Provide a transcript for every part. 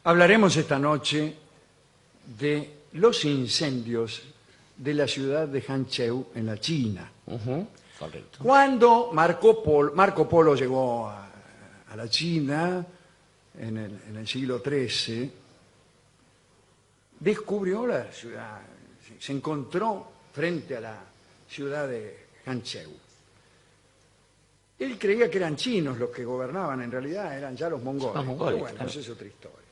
Hablaremos esta noche de los incendios de la ciudad de Hangzhou en la China. Correcto. Cuando Marco Polo llegó a la China en el siglo XIII, descubrió la ciudad, se encontró frente a la ciudad de Hangzhou. Él creía que eran chinos los que gobernaban, en realidad eran ya los mongoles. Los mongoles, Pero bueno, claro. esa es otra historia.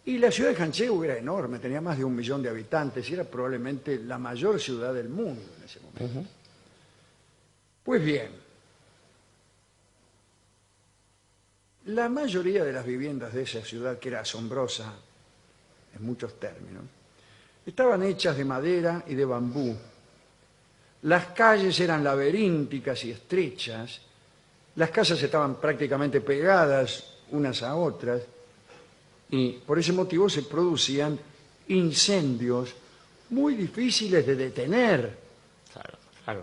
Y la ciudad de Hangzhou era enorme, tenía más de 1 millón de habitantes y era probablemente la mayor ciudad del mundo en ese momento. Pues bien, la mayoría de las viviendas de esa ciudad, que era asombrosa en muchos términos, estaban hechas de madera y de bambú. Las calles eran laberínticas y estrechas, las casas estaban prácticamente pegadas unas a otras, y por ese motivo se producían incendios muy difíciles de detener. Claro.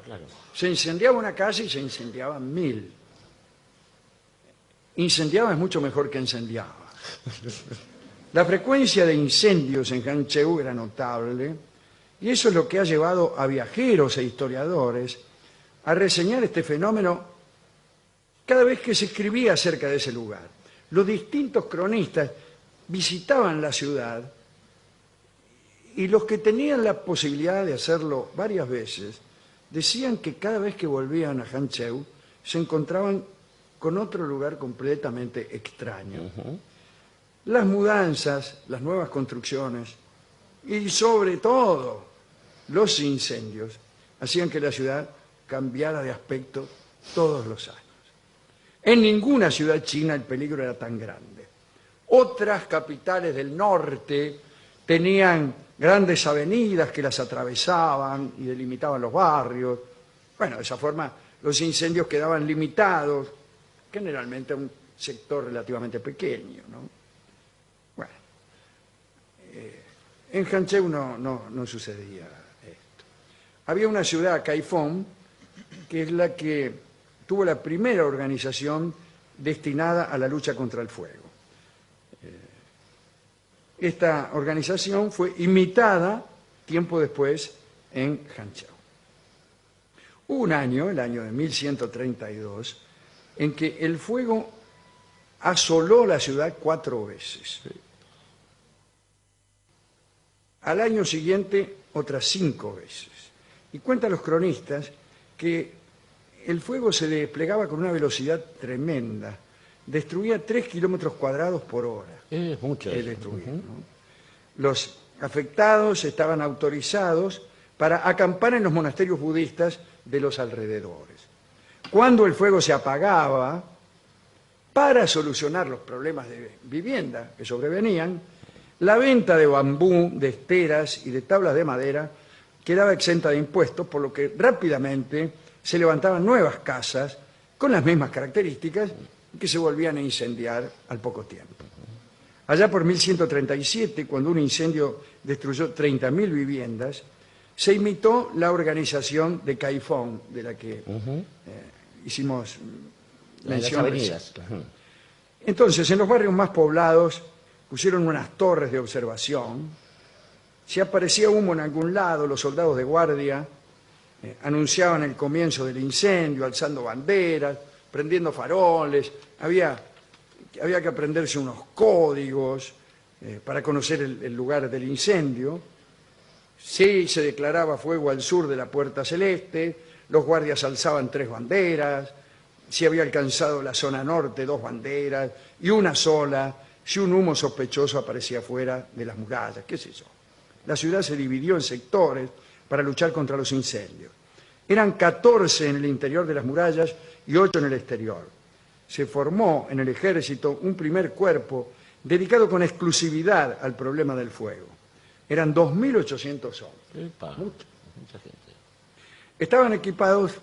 Se incendiaba una casa y se incendiaban 1000. Incendiaba es mucho mejor que incendiaba. La frecuencia de incendios en Hangzhou era notable, y eso es lo que ha llevado a viajeros e historiadores a reseñar este fenómeno cada vez que se escribía acerca de ese lugar. Los distintos cronistas visitaban la ciudad y los que tenían la posibilidad de hacerlo varias veces decían que cada vez que volvían a Hangzhou se encontraban con otro lugar completamente extraño. Las mudanzas, las nuevas construcciones y sobre todo los incendios hacían que la ciudad cambiara de aspecto todos los años. En ninguna ciudad china el peligro era tan grande. Otras capitales del norte tenían grandes avenidas que las atravesaban y delimitaban los barrios. Bueno, de esa forma los incendios quedaban limitados, generalmente a un sector relativamente pequeño, ¿no? Bueno, en Hangzhou no sucedía esto. Había una ciudad, Kaifeng, que es la que tuvo la primera organización destinada a la lucha contra el fuego. Esta organización fue imitada tiempo después en Hangzhou. Hubo un año, el año de 1132, en que el fuego asoló la ciudad 4 veces. Al año siguiente, otras 5 veces. Y cuentan los cronistas que el fuego se desplegaba con una velocidad tremenda. Destruía 3 kilómetros cuadrados por hora. Es mucho. Destruir, ¿no? Los afectados estaban autorizados para acampar en los monasterios budistas de los alrededores. Cuando el fuego se apagaba, para solucionar los problemas de vivienda que sobrevenían, la venta de bambú, de esteras y de tablas de madera quedaba exenta de impuestos, por lo que rápidamente se levantaban nuevas casas con las mismas características que se volvían a incendiar al poco tiempo. Allá por 1137, cuando un incendio destruyó 30.000 viviendas, se imitó la organización de Kaifeng, de la que hicimos mención. Las avenidas. Entonces, en los barrios más poblados pusieron unas torres de observación. Si aparecía humo en algún lado, los soldados de guardia anunciaban el comienzo del incendio, alzando banderas, prendiendo faroles. Había que aprenderse unos códigos para conocer el lugar del incendio. Si se declaraba fuego al sur de la Puerta Celeste, los guardias alzaban 3 banderas. Si había alcanzado la zona norte, 2 banderas, y una sola si un humo sospechoso aparecía fuera de las murallas, qué sé yo. La ciudad se dividió en sectores para luchar contra los incendios. Eran 14 en el interior de las murallas y 8 en el exterior. Se formó en el ejército un primer cuerpo dedicado con exclusividad al problema del fuego. Eran 2.800 hombres. Mucha gente. Estaban equipados,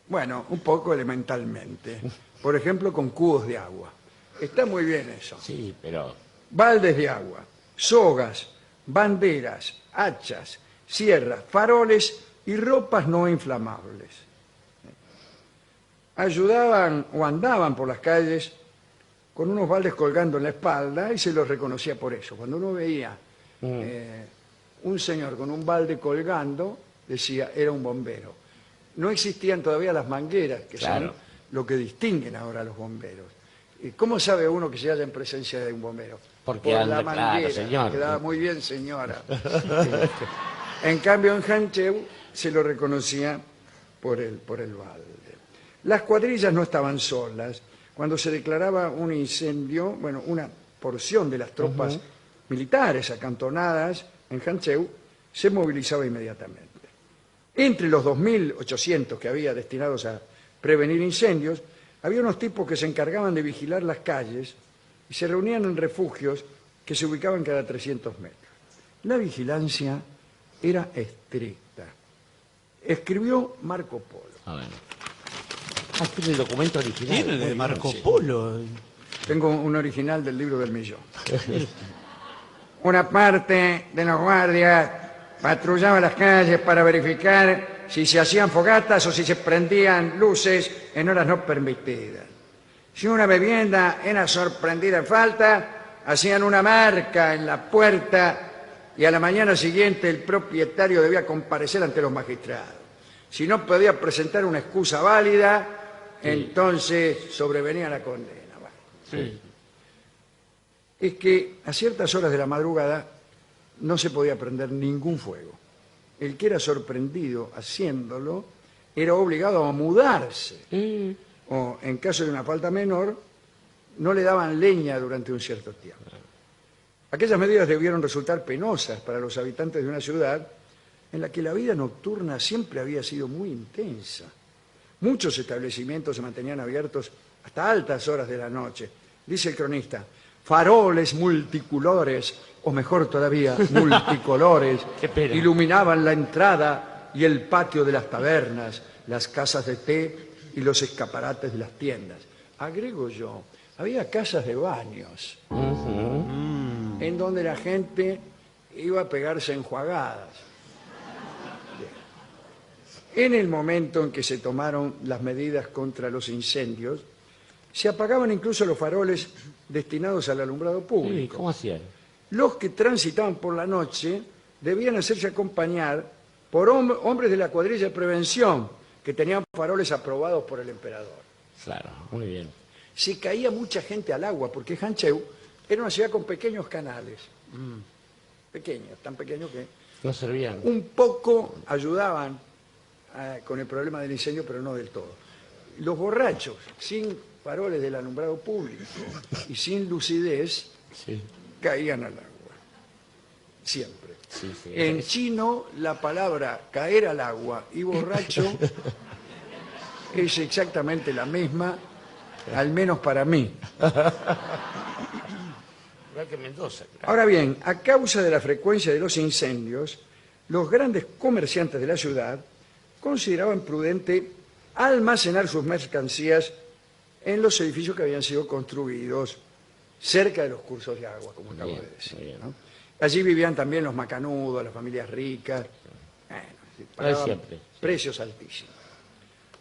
bueno, un poco elementalmente. Por ejemplo, con cubos de agua. Está muy bien eso. Sí, pero... Baldes de agua, sogas, banderas, hachas, sierras, faroles y ropas no inflamables. Ayudaban o andaban por las calles con unos baldes colgando en la espalda y se los reconocía por eso. Cuando uno veía un señor con un balde colgando, decía, era un bombero. No existían todavía las mangueras, que Claro. son lo que distinguen ahora a los bomberos. ¿Y cómo sabe uno que se halla en presencia de un bombero? Porque por anda, la claro, manguera. señor. Quedaba muy bien, señora. En cambio, en Hancheu se lo reconocía por el balde. Las cuadrillas no estaban solas. Cuando se declaraba un incendio, bueno, una porción de las tropas militares acantonadas en Hancheu se movilizaba inmediatamente. Entre los 2.800 que había destinados a prevenir incendios, había unos tipos que se encargaban de vigilar las calles y se reunían en refugios que se ubicaban cada 300 metros. La vigilancia era estricta. Escribió Marco Polo. A ver. Ah, tiene el documento original. Tiene de Muy Marco bien, sí. Polo. Tengo un original del libro del millón. Una parte de los guardias patrullaba las calles para verificar si se hacían fogatas o si se prendían luces en horas no permitidas. Si una vivienda era sorprendida en falta, hacían una marca en la puerta y a la mañana siguiente el propietario debía comparecer ante los magistrados. Si no podía presentar una excusa válida, entonces sobrevenía la condena. Bueno. Sí. Es que a ciertas horas de la madrugada no se podía prender ningún fuego. El que era sorprendido haciéndolo era obligado a mudarse. O, en caso de una falta menor, no le daban leña durante un cierto tiempo. Aquellas medidas debieron resultar penosas para los habitantes de una ciudad en la que la vida nocturna siempre había sido muy intensa. Muchos establecimientos se mantenían abiertos hasta altas horas de la noche. Dice el cronista, faroles multicolores, o mejor todavía, multicolores, Qué pena. iluminaban la entrada y el patio de las tabernas, las casas de té y los escaparates de las tiendas. Agrego yo, había casas de baños en donde la gente iba a pegarse enjuagadas. En el momento en que se tomaron las medidas contra los incendios, se apagaban incluso los faroles destinados al alumbrado Sí, público. ¿cómo hacían? Los que transitaban por la noche debían hacerse acompañar por hombres de la cuadrilla de prevención, que tenían faroles aprobados por el emperador. Claro, muy bien. Se caía mucha gente al agua, porque Hancheu era una ciudad con pequeños canales. Pequeños, tan pequeños que No servían. un poco ayudaban con el problema del incendio, pero no del todo. Los borrachos, sin faroles del alumbrado público y sin lucidez, Sí, caían al agua. Siempre. sí, sí. En chino, la palabra caer al agua y borracho es exactamente la misma, al menos para mí. Igual que Mendoza. Claro. Ahora bien, a causa de la frecuencia de los incendios, los grandes comerciantes de la ciudad consideraban prudente almacenar sus mercancías en los edificios que habían sido construidos cerca de los cursos de agua, como acabo Bien, de decir. muy bien. ¿no? Allí vivían también los macanudos, las familias ricas. Bueno, pagaban siempre, sí. precios altísimos.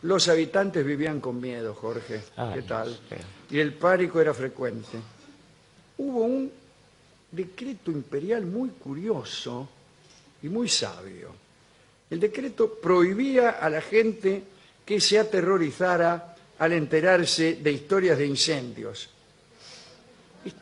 Los habitantes vivían con miedo, Jorge. Ay, ¿Qué tal? sí. Y el pánico era frecuente. Hubo un decreto imperial muy curioso y muy sabio. El decreto prohibía a la gente que se aterrorizara al enterarse de historias de incendios. Y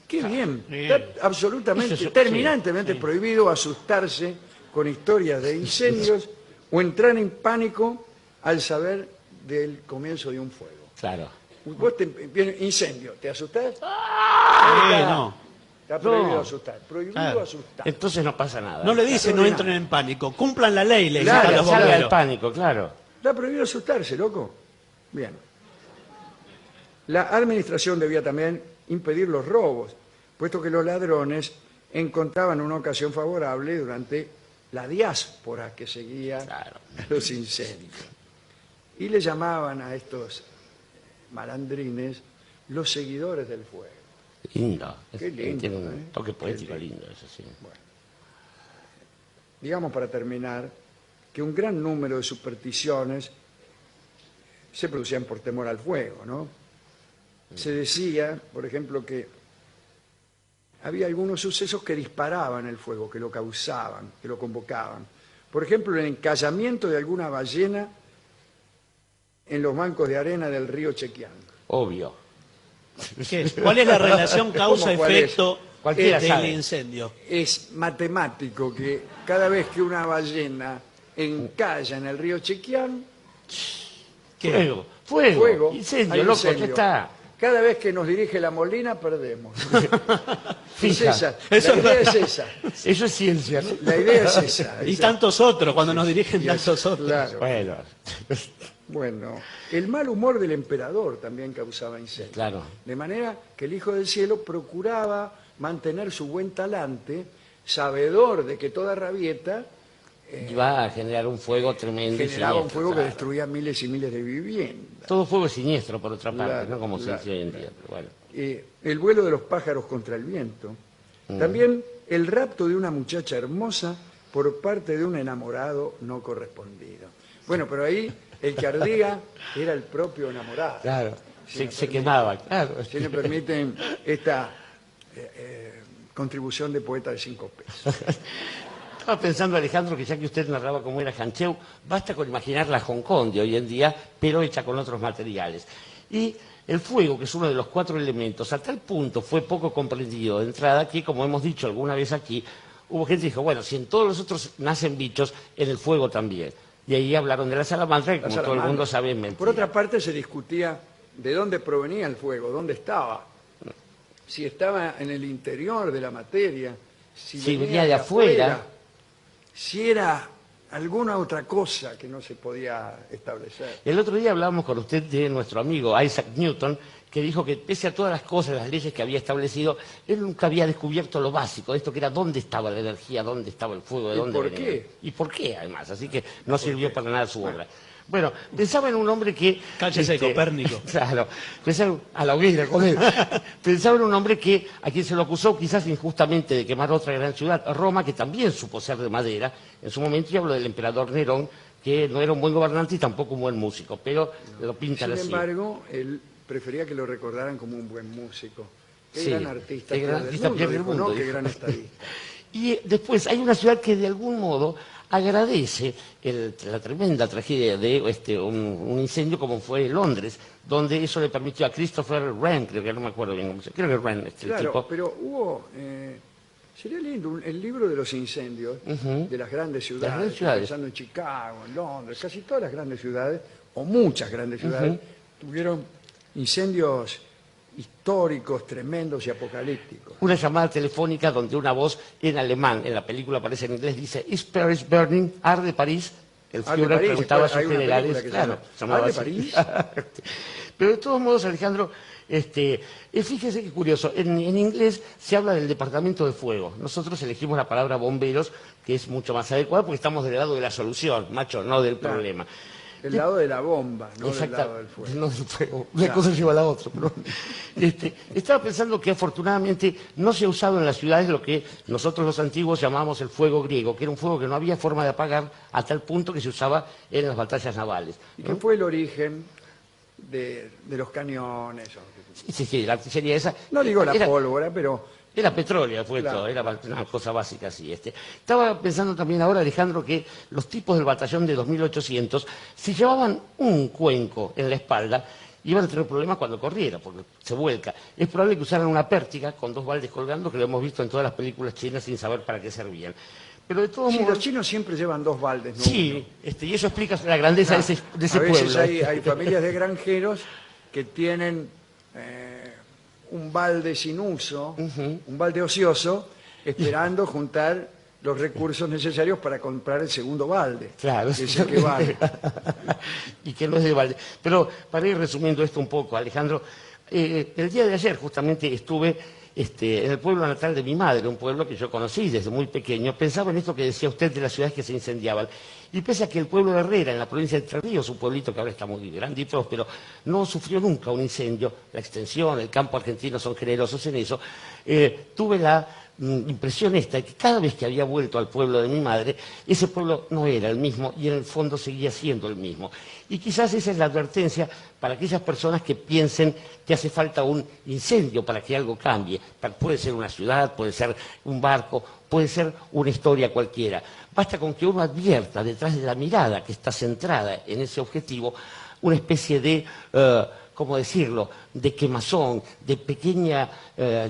qué bien, bien. está absolutamente, Eso es- terminantemente prohibido asustarse con historias de incendios o entrar en pánico al saber del comienzo de un fuego. Claro. Vos viene incendio, ¿te asustás? No. Está prohibido No. asustar, prohibido Claro. asustar. Entonces no pasa nada. No le dicen no entren en pánico. Cumplan la ley, le dicen Claro, a los Salga del bomberos. pánico, claro. Está prohibido asustarse, loco. Bien. La administración debía también impedir los robos, puesto que los ladrones encontraban una ocasión favorable durante la diáspora que seguía Claro. los incendios. Y le llamaban a estos malandrines los seguidores del fuego. Lindo. Qué lindo, Tiene un ¿eh? toque Qué poético lindo, eso sí. Digamos para terminar que un gran número de supersticiones se producían por temor al fuego, ¿no? se decía, por ejemplo, que había algunos sucesos que disparaban el fuego, que lo causaban, que lo convocaban. Por ejemplo, el encallamiento de alguna ballena en los bancos de arena del río Chequián. Obvio. ¿Cuál es la relación ¿Cómo cuál es? causa-efecto Cualquiera del sabe. incendio? Es matemático que cada vez que una ballena encalla en el río Chequián, Fuego, fuego, incendio, hay loco, incendio. ya está. Cada vez que nos dirige la Molina, perdemos. Es Fija. esa, Eso la idea es esa. Eso es ciencia, ¿no? La idea es esa. Y esa. tantos otros, cuando nos dirigen Y tantos otros. Claro. Bueno, Bueno, el mal humor del emperador también causaba incendios. claro. De manera que el Hijo del Cielo procuraba mantener su buen talante, sabedor de que toda rabieta Iba a generar un fuego tremendo y generaba un siniestro, fuego que claro. destruía miles y miles de viviendas. Todo fuego es siniestro, por otra parte, Claro, ¿no? Como claro, se dice hoy en día. Pero bueno. El vuelo de los pájaros contra el viento. También el rapto de una muchacha hermosa por parte de un enamorado no correspondido. Bueno, pero ahí el que ardía era el propio enamorado. Claro, Si se, me se permite. quemaba, claro. Si me permiten esta contribución de poeta de 5 pesos. Estaba pensando, Alejandro, que ya que usted narraba cómo era Hancheu, basta con imaginar la Hong Kong de hoy en día, pero hecha con otros materiales. Y el fuego, que es uno de los 4 elementos, a tal punto fue poco comprendido de entrada que, como hemos dicho alguna vez aquí, hubo gente que dijo, bueno, si en todos los otros nacen bichos, en el fuego también. Y ahí hablaron de la salamandra, que La como todo el salamandra. mundo sabe es mentira. Por otra parte, se discutía de dónde provenía el fuego, dónde estaba. Si estaba en el interior de la materia, Si venía de afuera. si era alguna otra cosa que no se podía establecer. El otro día hablábamos con usted de nuestro amigo Isaac Newton, que dijo que pese a todas las cosas, las leyes que había establecido, él nunca había descubierto lo básico, esto que era dónde estaba la energía, dónde estaba el fuego, de ¿Y dónde por venía. qué? Y por qué, además, así que no sirvió para nada su obra. Bueno, pensaba en un hombre que... Cállese, Copérnico. Claro, pensaba, a la hoguera con él. Pensaba en un hombre que, a quien se lo acusó quizás injustamente de quemar otra gran ciudad, Roma, que también supo ser de madera. En su momento, y hablo del emperador Nerón, que no era un buen gobernante y tampoco un buen músico, pero lo pintan Sin así. embargo, él prefería que lo recordaran como un buen músico. Qué Sí, gran artista, qué gran artista pierde el dijo, mundo, ¿no? Qué dijo. gran estadista. Y después hay una ciudad que de algún modo agradece la tremenda tragedia de un incendio como fue Londres, donde eso le permitió a Christopher Wren, creo que no me acuerdo bien cómo se creo que Wren, el Claro, tipo. pero hubo... sería lindo el libro de los incendios de las grandes ciudades. Las grandes Estoy ciudades. pensando en Chicago, en Londres, casi todas las grandes ciudades, o muchas grandes ciudades, tuvieron incendios históricos, tremendos y apocalípticos. Una llamada telefónica donde una voz en alemán, en la película aparece en inglés, dice "Is Paris burning? ¿Arde París?" El Arde Führer París, preguntaba a sus hay una generales, película que se claro, llama se llamaba ¿Arde así. París? Pero de todos modos, Alejandro, fíjese qué curioso, en inglés se habla del departamento de fuego. Nosotros elegimos la palabra bomberos, que es mucho más adecuada porque estamos del lado de la solución, macho, no del Claro. problema. Del lado de la bomba, no del Exacta- lado del fuego. no del fuego. Una Claro. cosa lleva a la otra. Pero, estaba pensando que afortunadamente no se ha usado en las ciudades lo que nosotros los antiguos llamamos el fuego griego, que era un fuego que no había forma de apagar a tal punto que se usaba en las batallas navales. ¿Y qué fue el origen de los cañones? Sí, la artillería esa. No digo la era, pólvora, pero Era petróleo, fue Claro. todo, era una cosa básica así. Estaba pensando también ahora, Alejandro, que los tipos del batallón de 2800, si llevaban un cuenco en la espalda, iban a tener problemas cuando corriera, porque se vuelca. Es probable que usaran una pértiga con 2 baldes colgando, que lo hemos visto en todas las películas chinas sin saber para qué servían. Pero de todos sí, modos... los chinos siempre llevan 2 baldes, ¿no? Sí, y eso explica la grandeza de ese A veces pueblo. hay familias de granjeros que tienen un balde sin uso, un balde ocioso, esperando juntar los recursos necesarios para comprar el segundo balde. Claro, que es el que vale. y que no es de balde. Pero para ir resumiendo esto un poco, Alejandro, el día de ayer justamente estuve en el pueblo natal de mi madre, un pueblo que yo conocí desde muy pequeño. Pensaba en esto que decía usted de las ciudades que se incendiaban. Y pese a que el pueblo de Herrera, en la provincia de Entre Ríos, un pueblito que ahora está muy grande y próspero, no sufrió nunca un incendio, la extensión, el campo argentino son generosos en eso, tuve la impresión esta de que cada vez que había vuelto al pueblo de mi madre, ese pueblo no era el mismo y en el fondo seguía siendo el mismo. Y quizás esa es la advertencia para aquellas personas que piensen que hace falta un incendio para que algo cambie. Puede ser una ciudad, puede ser un barco, puede ser una historia cualquiera. Basta con que uno advierta detrás de la mirada que está centrada en ese objetivo una especie de, ¿cómo decirlo?, de quemazón, de pequeña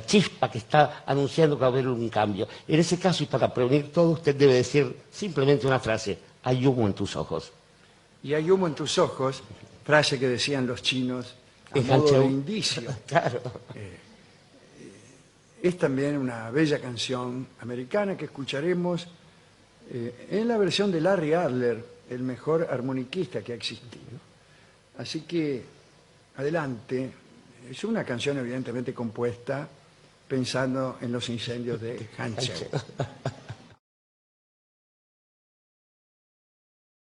chispa que está anunciando que va a haber un cambio. En ese caso, y para prevenir todo, usted debe decir simplemente una frase: hay humo en tus ojos. Y hay humo en tus ojos, frase que decían los chinos a En modo de Hancheu. indicio. Claro. Es también una bella canción americana que escucharemos en la versión de Larry Adler, el mejor armoniquista que ha existido. Así que, adelante. Es una canción evidentemente compuesta pensando en los incendios de Hancheu.